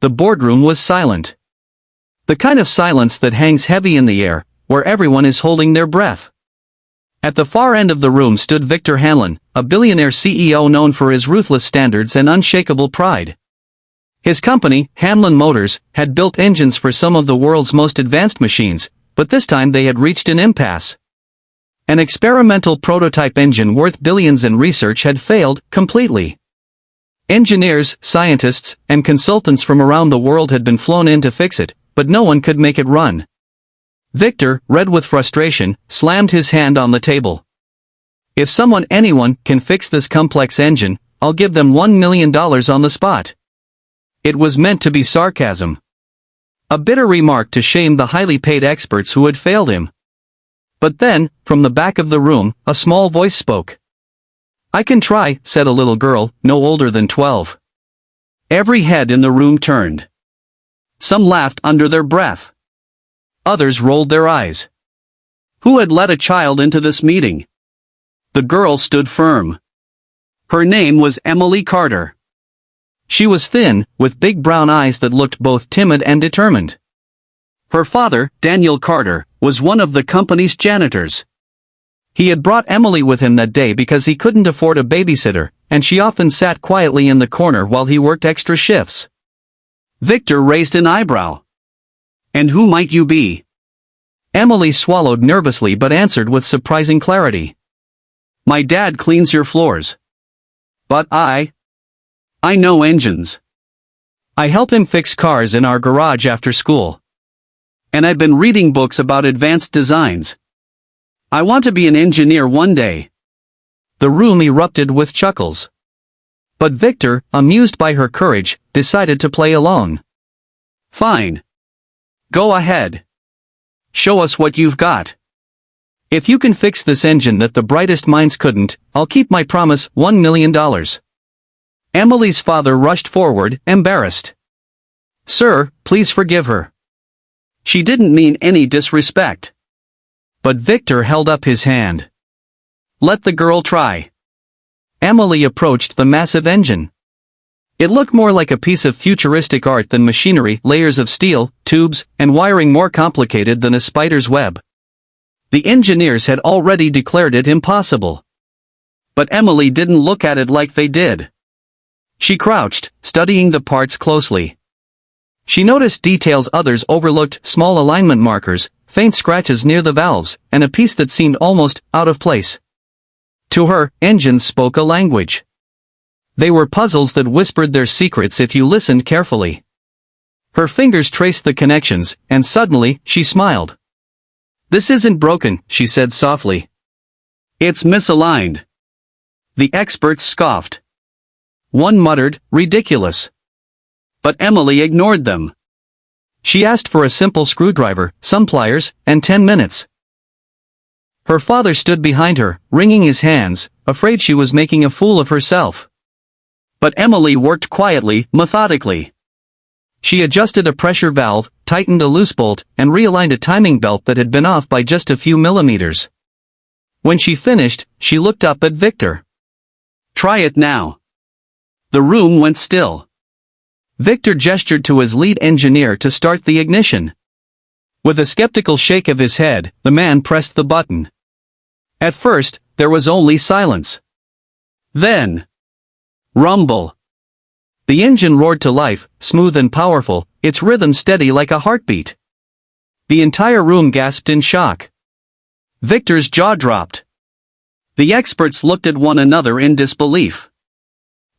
the boardroom was silent. The kind of silence that hangs heavy in the air, where everyone is holding their breath. At the far end of the room stood Victor Hanlon, a billionaire CEO known for his ruthless standards and unshakable pride. His company, Hanlon Motors, had built engines for some of the world's most advanced machines, but this time they had reached an impasse. An experimental prototype engine worth billions in research had failed completely. Engineers, scientists, and consultants from around the world had been flown in to fix it, but no one could make it run. Victor, red with frustration, slammed his hand on the table. If anyone can fix this complex engine, I'll give them $1 million on the spot. It was meant to be sarcasm. A bitter remark to shame the highly paid experts who had failed him. But then, from the back of the room, a small voice spoke. "I can try," said a little girl, no older than 12. Every head in the room turned. Some laughed under their breath. Others rolled their eyes. Who had let a child into this meeting? The girl stood firm. Her name was Emily Carter. She was thin, with big brown eyes that looked both timid and determined. Her father, Daniel Carter, was one of the company's janitors. He had brought Emily with him that day because he couldn't afford a babysitter, and she often sat quietly in the corner while he worked extra shifts. Victor raised an eyebrow. "And who might you be?" Emily swallowed nervously but answered with surprising clarity. "My dad cleans your floors. But I know engines. I help him fix cars in our garage after school. And I've been reading books about advanced designs. I want to be an engineer one day." The room erupted with chuckles. But Victor, amused by her courage, decided to play along. "Fine. Go ahead. Show us what you've got. If you can fix this engine that the brightest minds couldn't, I'll keep my promise, $1 million. Emily's father rushed forward, embarrassed. "Sir, please forgive her. She didn't mean any disrespect." But Victor held up his hand. "Let the girl try." Emily approached the massive engine. It looked more like a piece of futuristic art than machinery, layers of steel, tubes, and wiring more complicated than a spider's web. The engineers had already declared it impossible. But Emily didn't look at it like they did. She crouched, studying the parts closely. She noticed details others overlooked: small alignment markers, faint scratches near the valves, and a piece that seemed almost out of place. To her, engines spoke a language. They were puzzles that whispered their secrets if you listened carefully. Her fingers traced the connections, and suddenly, she smiled. "This isn't broken," she said softly. "It's misaligned." The experts scoffed. One muttered, "Ridiculous." But Emily ignored them. She asked for a simple screwdriver, some pliers, and 10 minutes. Her father stood behind her, wringing his hands, afraid she was making a fool of herself. But Emily worked quietly, methodically. She adjusted a pressure valve, tightened a loose bolt, and realigned a timing belt that had been off by just a few millimeters. When she finished, she looked up at Victor. "Try it now." The room went still. Victor gestured to his lead engineer to start the ignition. With a skeptical shake of his head, the man pressed the button. At first, there was only silence. Then, rumble. The engine roared to life, smooth and powerful, its rhythm steady like a heartbeat. The entire room gasped in shock. Victor's jaw dropped. The experts looked at one another in disbelief.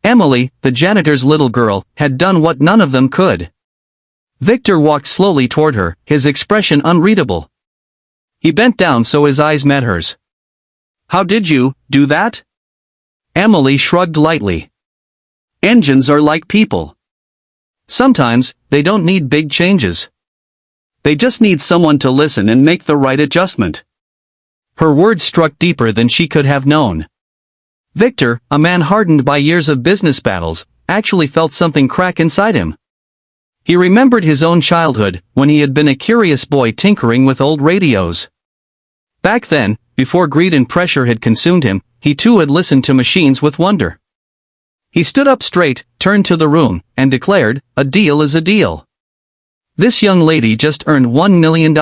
Emily, the janitor's little girl, had done what none of them could. Victor walked slowly toward her, his expression unreadable. He bent down so his eyes met hers. "How did you do that?" Emily shrugged lightly. "Engines are like people. Sometimes, they don't need big changes. They just need someone to listen and make the right adjustment." Her words struck deeper than she could have known. Victor, a man hardened by years of business battles, actually felt something crack inside him. He remembered his own childhood, when he had been a curious boy tinkering with old radios. Back then, before greed and pressure had consumed him, he too had listened to machines with wonder. He stood up straight, turned to the room, and declared, "A deal is a deal. This young lady just earned $1 million.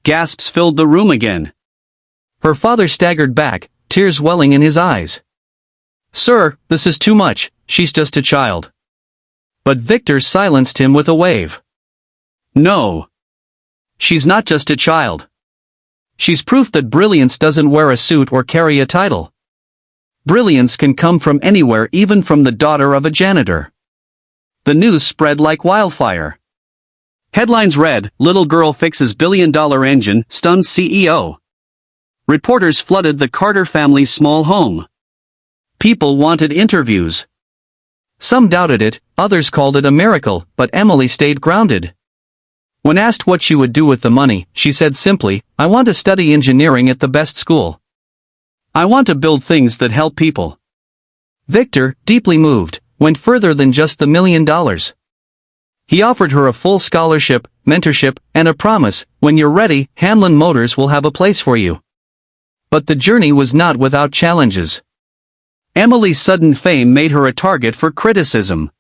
Gasps filled the room again. Her father staggered back, tears welling in his eyes. "Sir, this is too much, she's just a child." But Victor silenced him with a wave. "No. She's not just a child. She's proof that brilliance doesn't wear a suit or carry a title. Brilliance can come from anywhere, even from the daughter of a janitor." The news spread like wildfire. Headlines read, "Little Girl Fixes Billion-Dollar Engine, Stuns CEO." Reporters flooded the Carter family's small home. People wanted interviews. Some doubted it, others called it a miracle, but Emily stayed grounded. When asked what she would do with the money, she said simply, "I want to study engineering at the best school. I want to build things that help people." Victor, deeply moved, went further than just the $1 million. He offered her a full scholarship, mentorship, and a promise, "When you're ready, Hamlin Motors will have a place for you." But the journey was not without challenges. Emily's sudden fame made her a target for criticism.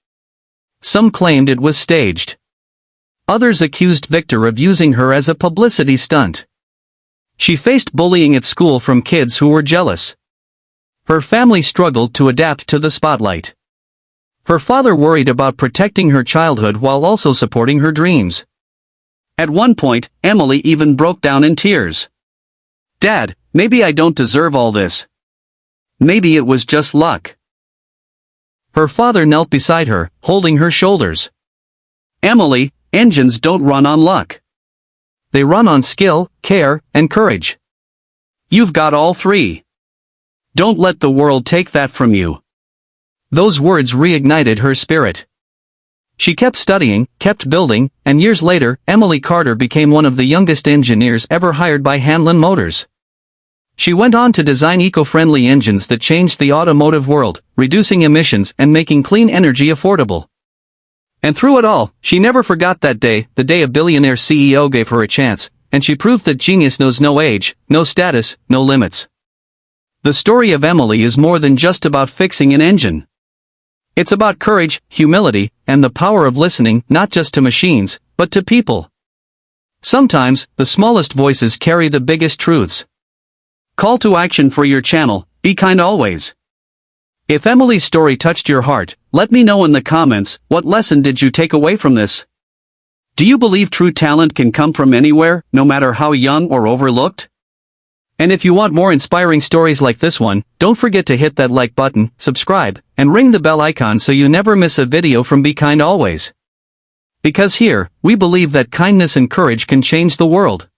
Some claimed it was staged. Others accused Victor of using her as a publicity stunt. She faced bullying at school from kids who were jealous. Her family struggled to adapt to the spotlight. Her father worried about protecting her childhood while also supporting her dreams. At one point, Emily even broke down in tears. "Dad, maybe I don't deserve all this. Maybe it was just luck." Her father knelt beside her, holding her shoulders. "Emily, engines don't run on luck. They run on skill, care, and courage. You've got all three. Don't let the world take that from you." Those words reignited her spirit. She kept studying, kept building, and years later, Emily Carter became one of the youngest engineers ever hired by Hamlin Motors. She went on to design eco-friendly engines that changed the automotive world, reducing emissions and making clean energy affordable. And through it all, she never forgot that day, the day a billionaire CEO gave her a chance, and she proved that genius knows no age, no status, no limits. The story of Emily is more than just about fixing an engine. It's about courage, humility, and the power of listening, not just to machines, but to people. Sometimes, the smallest voices carry the biggest truths. Call to action for your channel: be kind always. If Emily's story touched your heart, let me know in the comments, what lesson did you take away from this? Do you believe true talent can come from anywhere, no matter how young or overlooked? And if you want more inspiring stories like this one, don't forget to hit that like button, subscribe, and ring the bell icon so you never miss a video from Be Kind Always. Because here, we believe that kindness and courage can change the world.